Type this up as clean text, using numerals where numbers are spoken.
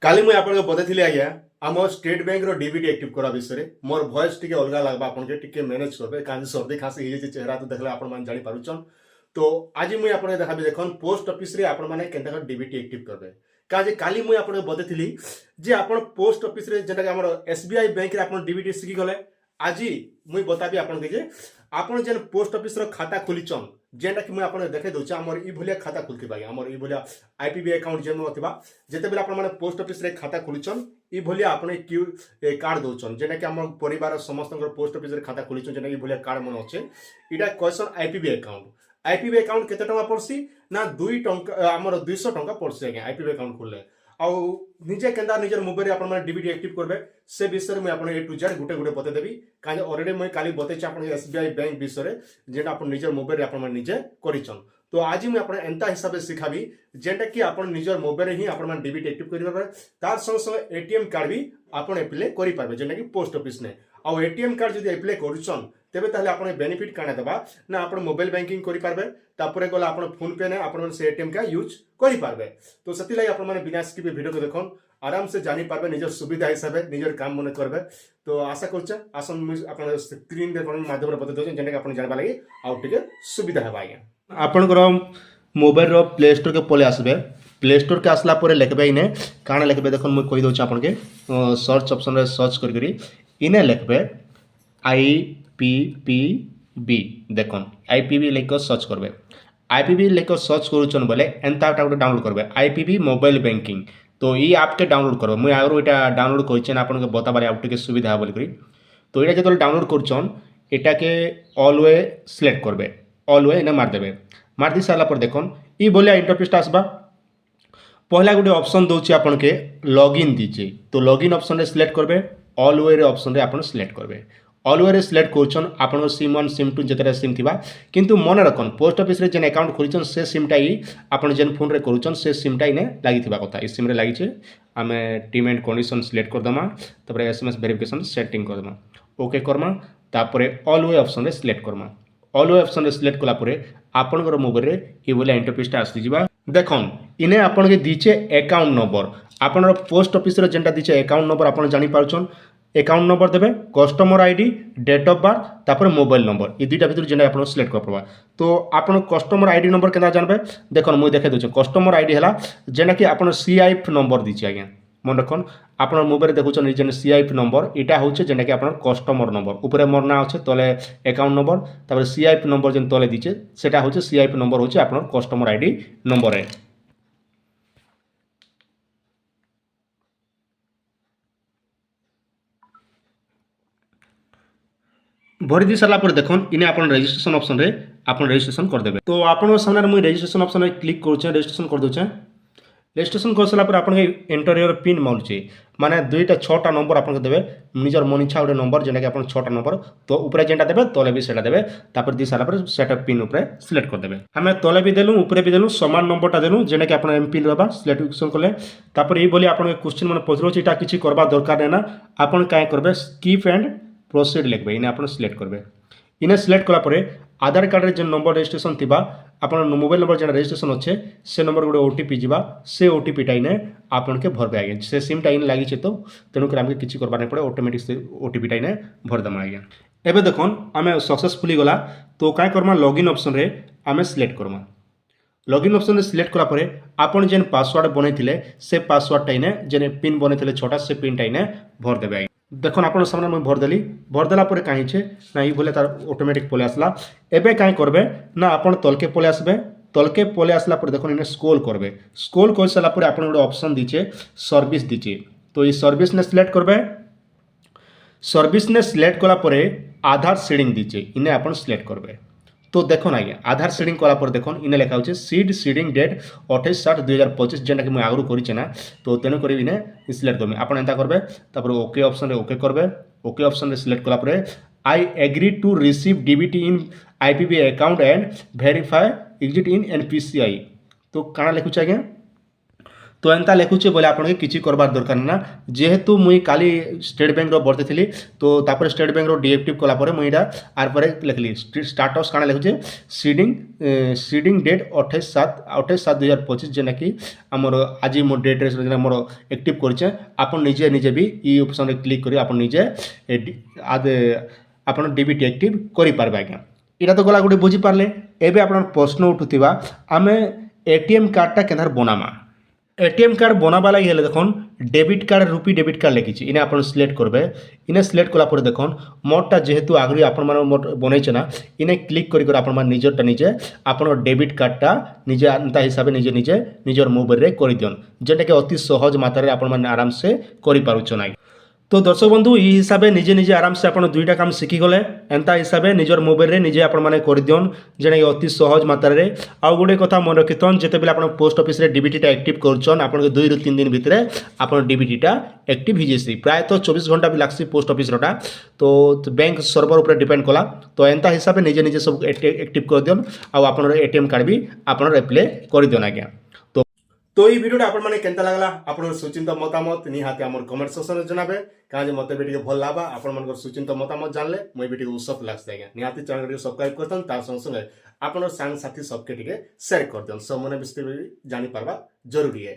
काली मुझे आपको बताई आज्ञा आम स्टेट बैंक डीबीटी एक्टिव करा विषय मोर भॉइस टिके अलग लगवा आपन टिके मैनेज करबे काहे सर्दी खांसी हो चेहरा तो देखले आपण मान जानि पारुछन। तो आज मुझे आपन देखाबी देखन पोस्ट ऑफिस रे आपण माने केनता डीबीटी एक्टिव करबे काजे काली मुझे आपन बताई जे आपण पोस्ट ऑफिस रे जेटा हमर एसबीआई बैंक रे आपण डीबीटी सिखि गले आज मुझे बताबी आपन के जे आपण जेन पोस्ट ऑफिस रो खाता खोलिचन जेनटा कि मुझे आपन देखे दउछ हमर ई भलिया खाता खुलति भाई हमर ई भलिया आईपीबी अकाउंट जेन होतिबा जेते बेला आपण माने पोस्ट ऑफिस रे खाता खोलिचन ई भलिया आपण क्यू कार्ड दउछन जेना कि हमर परिवार समस्त पोस्ट ऑफिस रे खाता खोलिचन जेना कि भलिया कार्ड मन अछि इटा क्वेश्चन आईपीबी अकाउंट केते टका पड़सी ना 2 टका हमर 200 टका पड़सी आगे आईपीबी अकाउंट खोलले आउ निजे केंदा निजर मोबाइल रे आपण माने डीबीटी एक्टिव करबे से विषय में आपण ए टू जेड गुटे गुटे बते देबी काजे ऑलरेडी मैं काली बतेछि आपण एसबीआई बैंक विषय रे जेटा आपण निजर मोबाइल रे आपण माने निजे करिचन। तो आज मैं आपण एंता हिसाब से सिखाबी जेटा कि आपण निजर मोबाइल रे ही आपण माने डीबीटी एक्टिव करिबा पारे तार संग संग एटीएम कार्ड भी आपण अप्लाई करि पारबे जेना कि पोस्ट ऑफिस ने आउ एटीएम कार्ड जदि अप्लाई करूछन तेबे ताले आपण बेनिफिट काना देबा ना आपण मोबाइल बैंकिंग करि पारबे तापरे गला आपण फोन पे ने आपण से एटीएम का यूज करि पारबे। तो सती लागि आपण माने बिना स्किप वीडियो को देखन आराम से जानी पारबे निजर सुविधा हिसाब से निजर काम मने करबे। तो आशा करछ आसन आपण स्क्रीन रे कोन माध्यम रे बते दोछन जेने कि आपण जानबा लागि आउ टिके सुविधा हेबा आज्ञा। आपण को मोबाइल रो प्ले स्टोर के पले आसबे प्ले स्टोर के आसला परे लिखबे इने काना लिखबे देखन मैं कहि दोछ आपण के सर्च ऑप्शन रे सर्च करी इने लिखबे आईपीपीबी देखन आईपीबी लेको सर्च करबे आईपीबी लेको सर्च करूछन बोले एंता गोटे डाउनलोड करबे आईपीबी मोबाइल बैंकिंग। तो ये ऐप के डाउनलोड करबे मुझे आगु यहाँ डाउनलोड कर आपको बताबारे आउ टे सुविधा बोल करी। तो ये जो डाउनलोड करछन एटा के ऑल वे सिलेक्ट करबे ऑल वे इने मारदेबे मार दी सारा पर देखन ई बोलिया इंटरफेस आसबा पहला गोटे ऑप्शन दउछि आपन के लॉगिन दीजिए। तो लॉगिन ऑप्शन रे सिलेक्ट करबे ऑल वे रे ऑप्शन रे आपन सिलेक्ट करबे ऑल वे रे सिलेक्ट करछन आपन सिम 1 सिम 2 जतरा सिम थिबा किंतु मन रखन पोस्ट ऑफिस रे जेन अकाउंट खोलिछन से सिमटा ही आपन जेन फोन रे करूछन से सिमटा इने लागि थिबा कथा इस सिम रे लागि छे आमे टीम एंड कंडीशन सिलेक्ट कर दमा तबरे एसएमएस वेरिफिकेशन सेटिंग कर दमा ओके करमा तापरे ऑल वे ऑप्शन रे सिलेक्ट करमा ऑल वे ऑप्शन रे सिलेक्ट कला परे आपन मोबाइल रे ए बोले इंटरफेस आसी जिबा देखन इने आपन के दीचे अकाउंट नंबर आपन पोस्ट ऑफिस रे जेंटा दीचे अकाउंट नंबर आपन जानि पारुछन अकाउंट नंबर देबे customer ID date of birth तापर मोबाइल नंबर ये दुईटा भीतर जेना आपन सिलेक्ट कर पड़वा। तो आपन कस्टमर आईडी नंबर केना जानबे देखन मुई देखे दोछ कस्टमर आईडी हला जेना कि आपन सीआईएफ नंबर दीचे आज्ञा मन रखन आपन मोबाइल देखुछन जेन सीआईएफ नंबर इटा होचे जेना कि आपन कस्टमर नंबर ऊपर मोर ना होचे तले अकाउंट नंबर तापर सीआईएफ नंबर जेन तले दीचे सेटा होचे सीआईएफ नंबर होचे आपन कस्टमर आईडी नंबर है। भरी दी सारा पर देखन इने आपन रजिस्ट्रेशन ऑप्शन रे आपन रजिस्ट्रेशन कर देबे। तो आपन सामने मुई रजिस्ट्रेशन ऑप्शन रे क्लिक करछे रजिस्ट्रेशन कर दोछे रजिस्ट्रेशन कर सला पर आपन के एंटर योर पिन मालुचे माने दुईटा 6टा नंबर आपन के देबे निजर मन इच्छा गोटे नंबर जेना कि आपन 6टा नंबर तो ऊपर जेंटा देबे तले भी सेटा देबे तापर दी सारा पर सेटअप पिन ऊपर सिलेक्ट कर देबे हमें तले भी देलु ऊपर भी देलु समान नंबरटा देलु जेना कि आपन एम पिन रहबा सिलेक्शन करले तापर ई बोली आपन क्वेश्चन मन पछरो छिटा किछि करबा दरकार नेना आपन काय करबे स्किप एंड प्रोसीड लिखबे इने आपन सिलेक्ट करबे इने सिलेक्ट कला परे आधार कार्ड रे जे नंबर रजिस्ट्रेशन थिबा आपन मोबाइल नंबर जेना रजिस्ट्रेशन अच्छे से नंबर गोटे ओटीपी जीवा से ओटीपी टा इने आपन के भरबे आगे से सिम टा इन लागि छै तो तेनु कर हमके किछि करबा नै पड़े ऑटोमेटिक से ओटीपी टा इने भर दमा आगे। एबे देखन हमें सक्सेसफुली गला तो काय करमा लॉगिन ऑप्शन रे हमें सिलेक्ट करमा लॉगिन ऑप्शन रे सिलेक्ट कला परे आपन जेन पासवर्ड बनैथिले से पासवर्ड टा इने जेने पिन बनैथिले छोटा से पिन टा इने भर देबे आगे। देखो आप सामने मुझे भरदेली भरदेला कहीं ना ये बोले तार ऑटोमेटिक पले आसला एबे कहीं करबे ना आपन तलके पले आसबे तलके पले आसला देखो इन्हें स्क्रॉल करबे स्क्रॉल कर सारा पर आपन गोटे ऑप्शन दीचे सर्विस दीचे। तो ये सर्विस ने सिलेक्ट करबे सर्विस ने सिलेक्ट कला परे आधार सीडिंग दीचे इन्हें आपन सिलेक्ट करबे। तो देखो आज्ञा आधार सीडिंग कला पर देखो इन्हें लिखा होचे सीड सीडिंग डेट 28/7/2025 जेना कि मैं आगु करिचे ना तो तेनु करी इन्हें सिलेक्ट करबे आपन एंता करबे तापर ओके ऑप्शन रे ओके करबे ओके ऑप्शन रे सिलेक्ट कला परे I agree to receive DBT in IPB account and verify exit in NPCI. तो काना लिखुचे आज्ञा तो एंता लिखुचे बोले आपन किसी करबार दरकार ना जेहेतु मुई काली स्टेट बैंक रो भरती थिली तो तापर स्टेट बैंक रो डीएक्टिव कला परे मुई इटा आर परे लिखली स्टाटस काना लिखुचे सीडिंग डेट 28/7/2025 जेना कि हमर आज मो डेट रे जेना मोर एक्टिव करछे आपन निजे भी ई ऑप्शन रे क्लिक करी आपन निजे आपन डीबीटी एक्टिव करि पारबे आज्ञा इटा तो गला गोटे बुझी पारले एबे आपन प्रश्न उठुथिबा आमे एटीएम कार्डटा केनार बनामा एटीएम कार्ड बनाबा लगी हेले देखन डेबिट कार्ड रुपी डेबिट कार्ड लिखी इने आपन सिलेक्ट करबे इने सिलेक्ट कला पर देखन मोरटा जेहेतु आगरी आपन मान मोर बनैछे ना इने क्लिक करी कर आपन मान निजरटा निजे आपन डेबिट कार्डटा निजे अंता हिसाब निजे निजर मोबाइल रे करि दियन जेटा कि अति सहज मात्रा रे आपन मान आराम से करि पारुछन। तो दर्शक बंधु ई हिसाब से निजे आराम से आपन दुईटा काम शिखी गले एंता हिसाब से निजर मोबाइल रे निजे आपन माने कर दियन जेना कि अति सहज मात्रा रे आ गोटे कथा मन रखितन जेते बेले आपन पोस्ट ऑफिस रे डीबीटीटा एक्टिव करछन आपन 2 रु 3 दिन भितरे आपन डीबीटीटा एक्टिव हि जेसी प्राय तो 24 घंटा भी लागसी पोस्ट ऑफिस रोटा तो बैंक सर्वर ऊपर डिपेंड कला तो एंता हिसाब से निजे सब एक्टिव कर दियन आ आपन एटीएम कार्ड भी आपन अप्लाई कर दियन आज्ञा। तो ये वीडियो आपण माने केनता लागला आपण सुचिंत मतामत निहाती हमर कमेंट सेक्शन रे जनाबे काजे मते वीडियो भल लाबा आपण मनकर सुचिंत मतामत जानले मोय वीडियो उसत लागसे आज्ञा निहाती चैनल रे सब्सक्राइब करतन ता संग संग आपण सांग साथी सबके टिके शेयर कर दन सब मने विस्तार जानि पारबा जरूरी है।